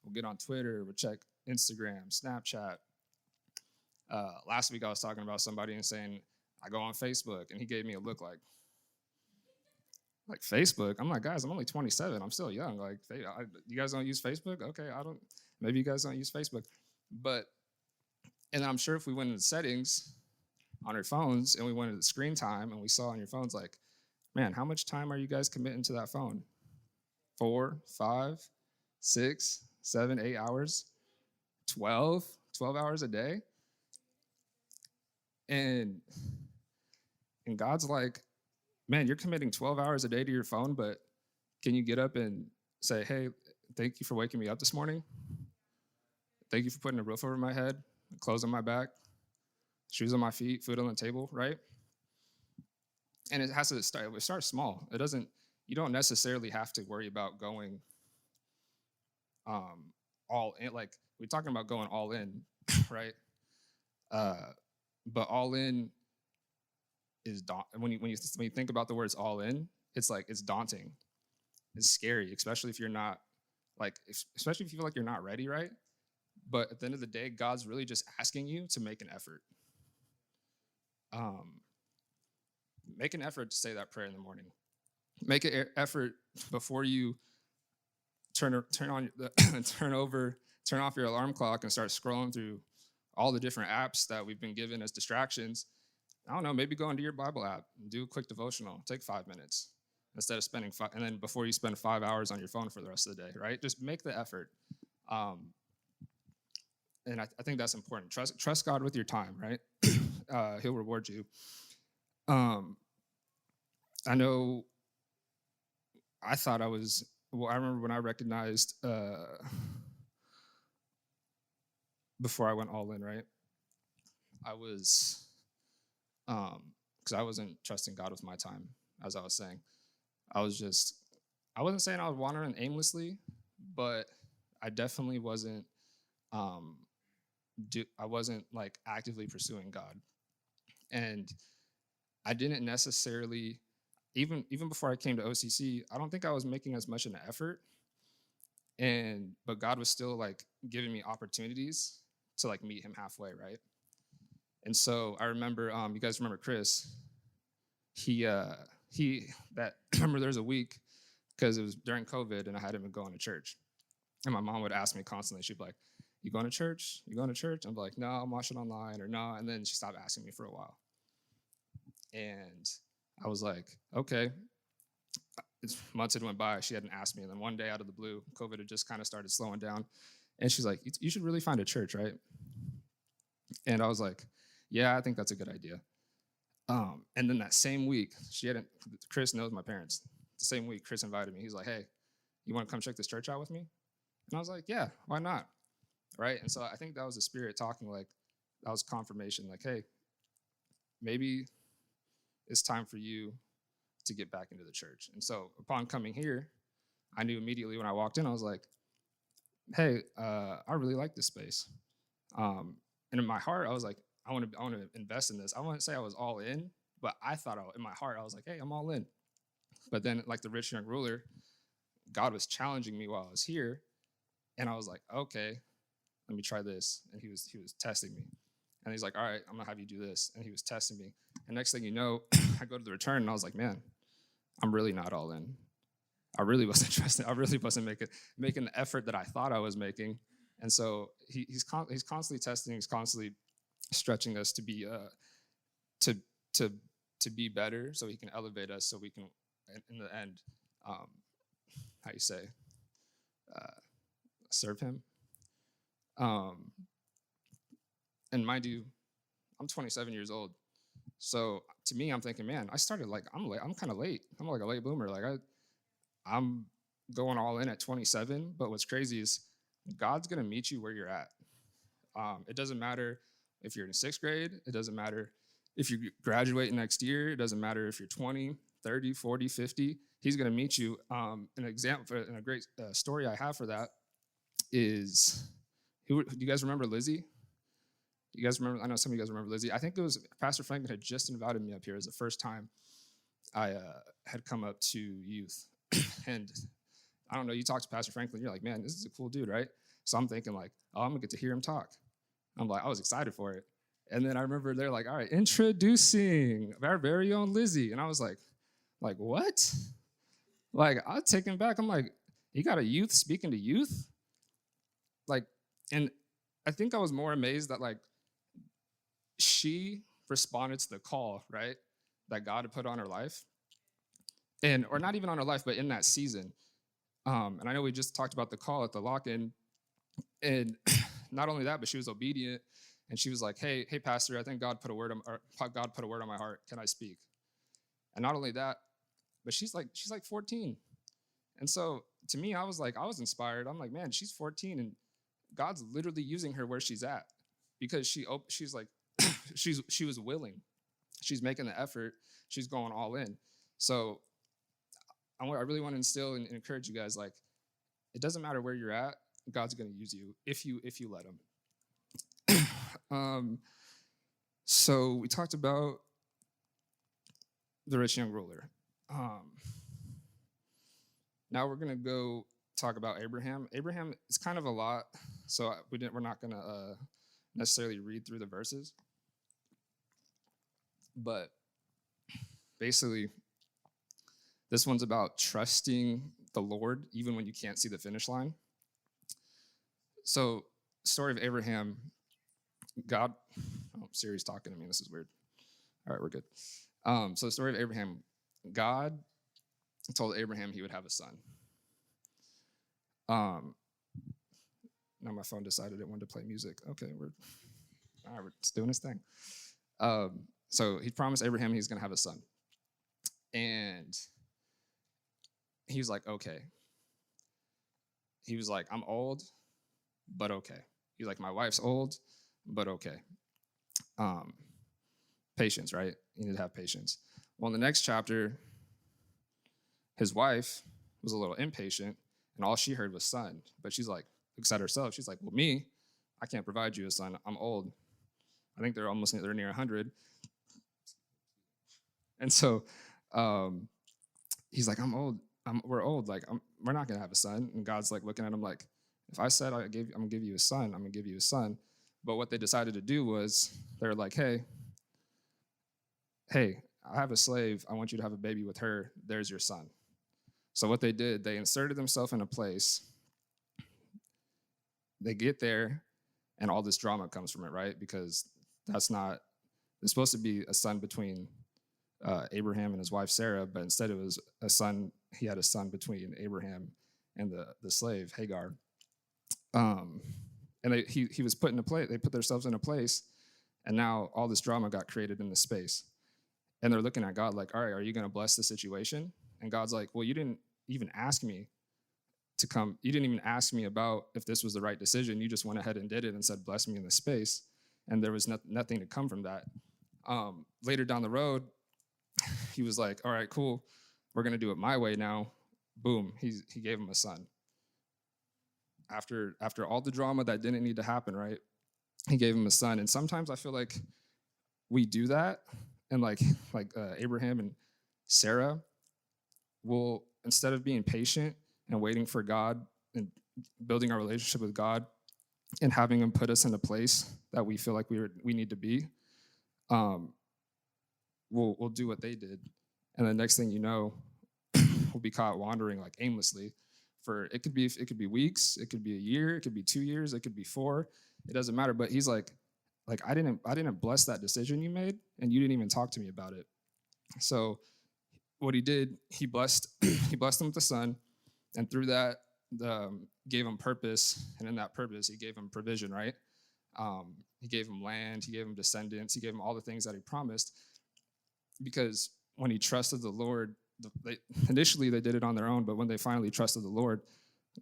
We'll get on Twitter. We'll check Instagram, Snapchat. Last week I was talking about somebody and saying, I go on Facebook, and he gave me a look like Facebook. I'm like, guys, I'm only 27. I'm still young. Like, you guys don't use Facebook? Okay, I don't. Maybe you guys don't use Facebook. And I'm sure if we went into settings on your phones and we went into screen time and we saw on your phones, like, man, how much time are you guys committing to that phone? 4, 5, 6, 7, 8 hours? 12 hours a day? And God's like, man, you're committing 12 hours a day to your phone, but can you get up and say, hey, thank you for waking me up this morning? Thank you for putting a roof over my head, clothes on my back, shoes on my feet, food on the table, right? And it has to start small. You don't necessarily have to worry about going all in. Like, we're talking about going all in, right? But all in is when you think about the words all in, it's like, it's daunting. It's scary, especially if you're not especially if you feel like you're not ready, right? But at the end of the day, God's really just asking you to make an effort. Make an effort to say that prayer in the morning. Make an effort before you turn off your alarm clock and start scrolling through all the different apps that we've been given as distractions. I don't know, maybe go into your Bible app and do a quick devotional. Take 5 minutes instead of spending 5, and then before you spend 5 hours on your phone for the rest of the day, right? Just make the effort. And I think that's important. Trust God with your time, right? He'll reward you. I know I thought I remember when I recognized before I went all in, right? I was, because I wasn't trusting God with my time, as I was saying. I wasn't saying I was wandering aimlessly, but I definitely wasn't, I wasn't like actively pursuing God. And I didn't necessarily, even before I came to OCC, I don't think I was making as much an effort. But God was still like giving me opportunities to like meet him halfway, right? And so I remember, you guys remember Chris? Remember there was a week, because it was during COVID and I hadn't been going to church. And my mom would ask me constantly, she'd be like, you going to church? You going to church? I'm like, no, I'm watching online, or no. And then she stopped asking me for a while. And I was like, okay. Months had went by, she hadn't asked me. And then one day out of the blue, COVID had just kind of started slowing down. And she's like, you should really find a church, right? And I was like, yeah, I think that's a good idea. And then that same week, Chris knows my parents. The same week, Chris invited me. He's like, hey, you want to come check this church out with me? And I was like, yeah, why not? Right? And so I think that was the Spirit talking, like, that was confirmation, like, hey, maybe it's time for you to get back into the church. And so upon coming here, I knew immediately when I walked in, I was like, hey, I really like this space. And in my heart, I was like, I want to invest in this. I wouldn't say I was all in, but I thought in my heart, I was like, hey, I'm all in. But then, like the rich young ruler, God was challenging me while I was here. And I was like, okay, let me try this. And he was testing me. And he's like, all right, I'm going to have you do this. And he was testing me. And next thing you know, I go to the return, and I was like, man, I'm really not all in. I really wasn't trusting. I really wasn't making the effort that I thought I was making. And so he's constantly testing. He's constantly stretching us to be to be better, so he can elevate us, so we can, in the end, serve him. And mind you, I'm 27 years old. So to me, I'm thinking, man, I started like, I'm kind of late. I'm like a late bloomer. Like I'm going all in at 27. But what's crazy is God's going to meet you where you're at. It doesn't matter if you're in 6th grade. It doesn't matter if you graduate next year. It doesn't matter if you're 20, 30, 40, 50. He's going to meet you. An example, and a great story I have for that is, do you guys remember Lizzie? You guys remember? I know some of you guys remember Lizzie. I think it was Pastor Franklin had just invited me up here. It was the first time I had come up to youth. And I don't know, you talk to Pastor Franklin, you're like, man, this is a cool dude, right? So I'm thinking like, oh, I'm gonna get to hear him talk. I'm like, I was excited for it. And then I remember they're like, all right, introducing our very own Lizzie. And I was like, what? Like, I was taken back. I'm like, you got a youth speaking to youth? Like, and I think I was more amazed that like she responded to the call, right? That God had put on her life. And, or not even on her life, but in that season. And I know we just talked about the call at the lock-in. And not only that, but she was obedient. And she was like, hey, pastor, I think God put a word on my heart. Can I speak? And not only that, but she's like 14. And so to me, I was inspired. I'm like, man, she's 14 and God's literally using her where she's at because she's like, she was willing. She's making the effort. She's going all in. So I really want to instill and encourage you guys, like, it doesn't matter where you're at. God's going to use you if you let him. So we talked about the rich young ruler. Now we're going to go talk about Abraham. Abraham is kind of a lot, so we're not going to necessarily read through the verses. But basically, this one's about trusting the Lord even when you can't see the finish line. So, story of Abraham, God, Siri's talking to me. This is weird. All right, we're good. So the story of Abraham, God told Abraham he would have a son. Now my phone decided it wanted to play music. Okay, we're just doing this thing. So he promised Abraham he's going to have a son. And he was like, okay. He was like, I'm old, but okay. He's like, my wife's old, but okay. Patience, right? You need to have patience. Well, in the next chapter, his wife was a little impatient, and all she heard was son. But she's like, looks at herself. She's like, well, me, I can't provide you a son. I'm old. I think they're near 100. And so he's like, I'm old. We're old. Like, we're not going to have a son. And God's like looking at him like, if I said I'm going to give you a son, I'm going to give you a son. But what they decided to do was they're like, hey, I have a slave. I want you to have a baby with her. There's your son. So what they did, they inserted themselves in a place. They get there, and all this drama comes from it, right? Because there's supposed to be a son between Abraham and his wife Sarah, but instead it was a son. He had a son between Abraham and the slave Hagar. And he was put in a place. They put themselves in a place, and now all this drama got created in this space. And they're looking at God like, all right, are you going to bless the situation? And God's like, well, you didn't even ask me to come. You didn't even ask me about if this was the right decision. You just went ahead and did it and said, bless me in this space. And there was nothing to come from that. Later down the road, he was like, all right, cool. We're going to do it my way now. Boom. He gave him a son. After all the drama that didn't need to happen, right? He gave him a son. And sometimes I feel like we do that. And like Abraham and Sarah will, instead of being patient and waiting for God and building our relationship with God and having him put us in a place that we feel like we need to be, we'll do what they did. And the next thing you know, we'll be caught wandering like aimlessly for, it could be weeks, it could be a year, it could be 2 years, it could be 4. It doesn't matter. But he's like, I didn't bless that decision you made, and you didn't even talk to me about it. So what he did, he blessed him with a son, and through that, gave him purpose, and in that purpose, he gave him provision, right? He gave him land, he gave him descendants, he gave him all the things that he promised, because when he trusted the Lord, initially they did it on their own, but when they finally trusted the Lord,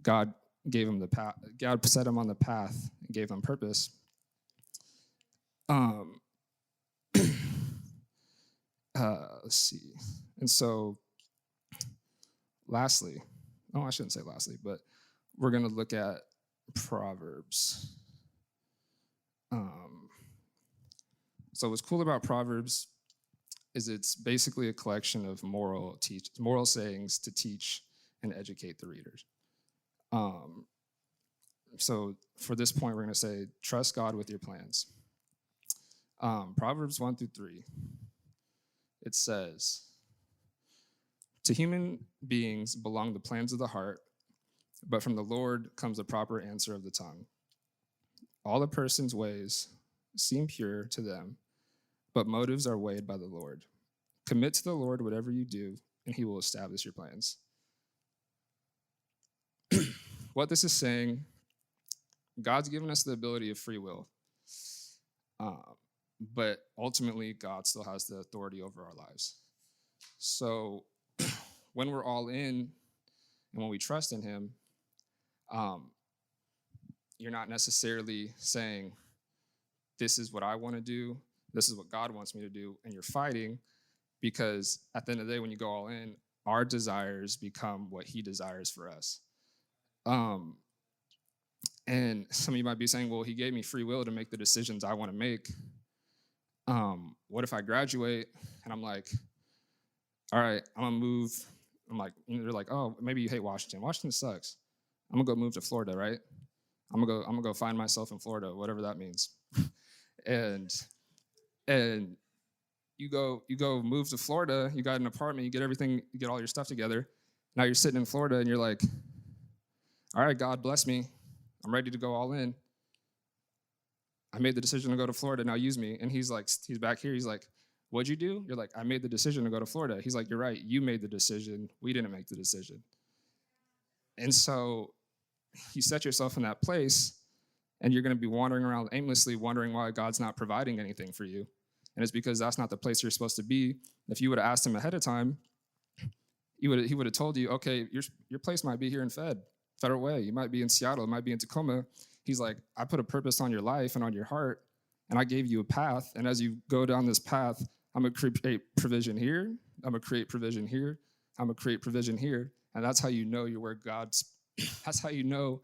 God gave him the path. God set him on the path and gave him purpose. Let's see. And so lastly, I shouldn't say lastly, but we're going to look at Proverbs. So what's cool about Proverbs is it's basically a collection of moral sayings to teach and educate the readers. So for this point, we're going to say, trust God with your plans. Proverbs 1-3, it says, to human beings belong the plans of the heart, but from the Lord comes the proper answer of the tongue. All a person's ways seem pure to them, but motives are weighed by the Lord. Commit to the Lord whatever you do, and he will establish your plans. What this is saying, God's given us the ability of free will, but ultimately God still has the authority over our lives. So when we're all in and when we trust in him, you're not necessarily saying, this is what I want to do, this is what God wants me to do, and you're fighting, because at the end of the day, when you go all in, our desires become what he desires for us. And some of you might be saying, well, he gave me free will to make the decisions I want to make. What if I graduate and I'm like, all right, I'm going to move. I'm like, they're like, oh, maybe you hate Washington. Washington sucks. I'm going to go move to Florida, right? I'm going to go find myself in Florida, whatever that means. and you go move to Florida, you got an apartment, you get everything, you get all your stuff together. Now you're sitting in Florida and you're like, all right, God bless me. I'm ready to go all in. I made the decision to go to Florida, now use me. And he's back here, he's like, what'd you do? You're like, I made the decision to go to Florida. He's like, you're right, you made the decision, we didn't make the decision. And so you set yourself in that place, and you're going to be wandering around aimlessly, wondering why God's not providing anything for you. And it's because that's not the place you're supposed to be. If you would have asked him ahead of time, he would have told you, okay, your place might be here in Federal Way. You might be in Seattle. It might be in Tacoma. He's like, I put a purpose on your life and on your heart, and I gave you a path. And as you go down this path, I'm going to create provision here. I'm going to create provision here. I'm going to create provision here. And that's how you know you're where that's how you know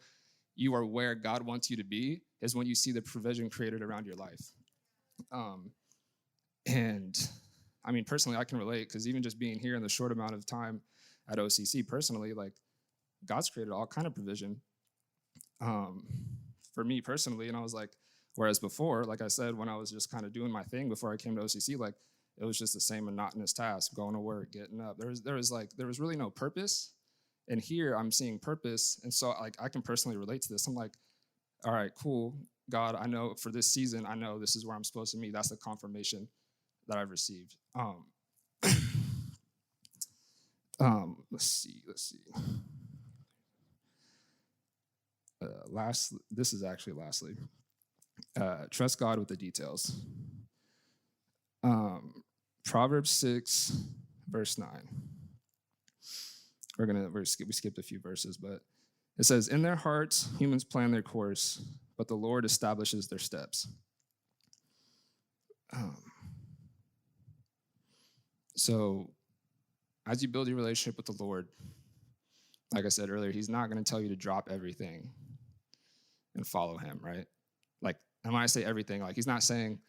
you are where God wants you to be, is when you see the provision created around your life. And I mean, personally, I can relate, because even just being here in the short amount of time at OCC, personally, like, God's created all kind of provision for me personally. And I was like, whereas before, like I said, when I was just kind of doing my thing before I came to OCC, like, it was just the same monotonous task, going to work, getting up. There was really no purpose. And here I'm seeing purpose. And so, like, I can personally relate to this. I'm like, all right, cool. God, I know for this season, I know this is where I'm supposed to be. That's the confirmation that I've received. Let's see. Lastly, trust God with the details. Proverbs 6, verse 9. We skipped a few verses, but it says, in their hearts, humans plan their course, but the Lord establishes their steps. So as you build your relationship with the Lord, like I said earlier, he's not going to tell you to drop everything and follow him, right? Like, and when I say everything, like, he's not saying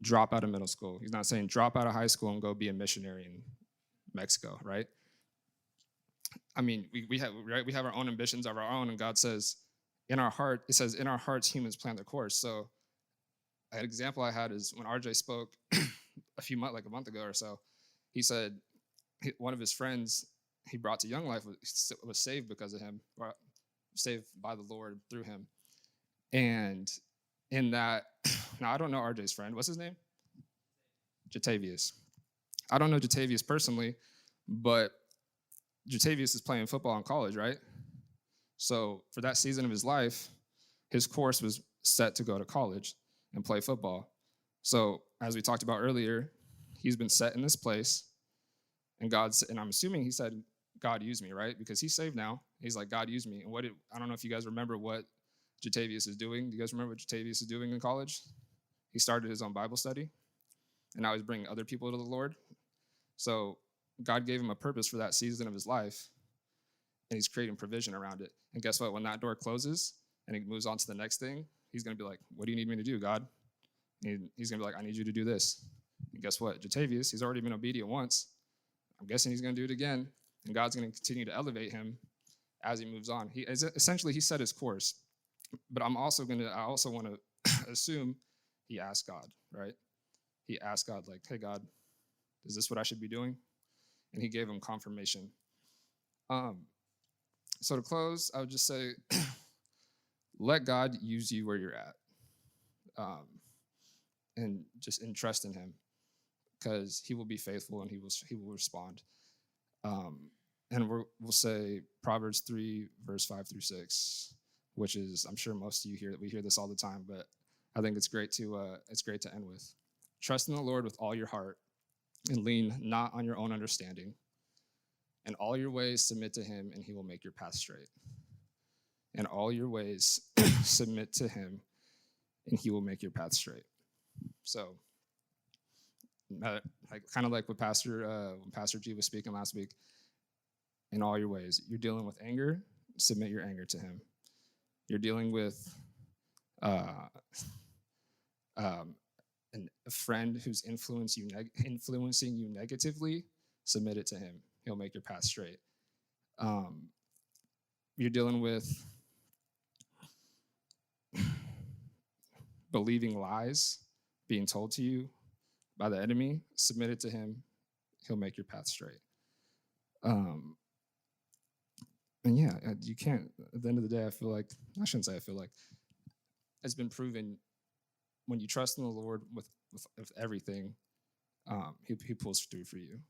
drop out of middle school. He's not saying drop out of high school and go be a missionary in Mexico, right? I mean, we have our own ambitions of our own, and God says, in our hearts, humans plan their course. So an example I had is when RJ spoke a month ago or so. He said one of his friends he brought to Young Life was saved because of him, or saved by the Lord through him. And in that, now I don't know RJ's friend. What's his name? Jatavius. I don't know Jatavius personally, but Jatavius is playing football in college, right? So for that season of his life, his course was set to go to college and play football. So as we talked about earlier, he's been set in this place, and I'm assuming he said, God used me, right? Because he's saved now. He's like, God used me. And I don't know if you guys remember what Jatavius is doing. Do you guys remember what Jatavius is doing in college? He started his own Bible study, and now he's bringing other people to the Lord. So God gave him a purpose for that season of his life, and he's creating provision around it. And guess what? When that door closes and he moves on to the next thing, he's going to be like, what do you need me to do, God? And he's going to be like, I need you to do this. And guess what? Jatavius, he's already been obedient once. I'm guessing he's going to do it again. And God's going to continue to elevate him as he moves on. He set his course. But I also want to assume he asked God, right? He asked God, like, hey, God, is this what I should be doing? And he gave him confirmation. So to close, I would just say, let God use you where you're at. And just entrust in him, because he will be faithful and he will respond. And we'll say Proverbs 3, verse 5 through 6, which is, I'm sure most of you we hear this all the time, but I think it's great to end with. Trust in the Lord with all your heart and lean not on your own understanding. In all your ways submit to him, and he will make your path straight. In all your ways submit to him, and he will make your path straight. So, kind of like what when Pastor G was speaking last week, in all your ways, you're dealing with anger, submit your anger to him. You're dealing with a friend who's influencing you negatively, submit it to him. He'll make your path straight. You're dealing with believing lies being told to you by the enemy, submit it to him. He'll make your path straight. And yeah, you can't, at the end of the day, I feel like it's been proven when you trust in the Lord with everything, he pulls through for you.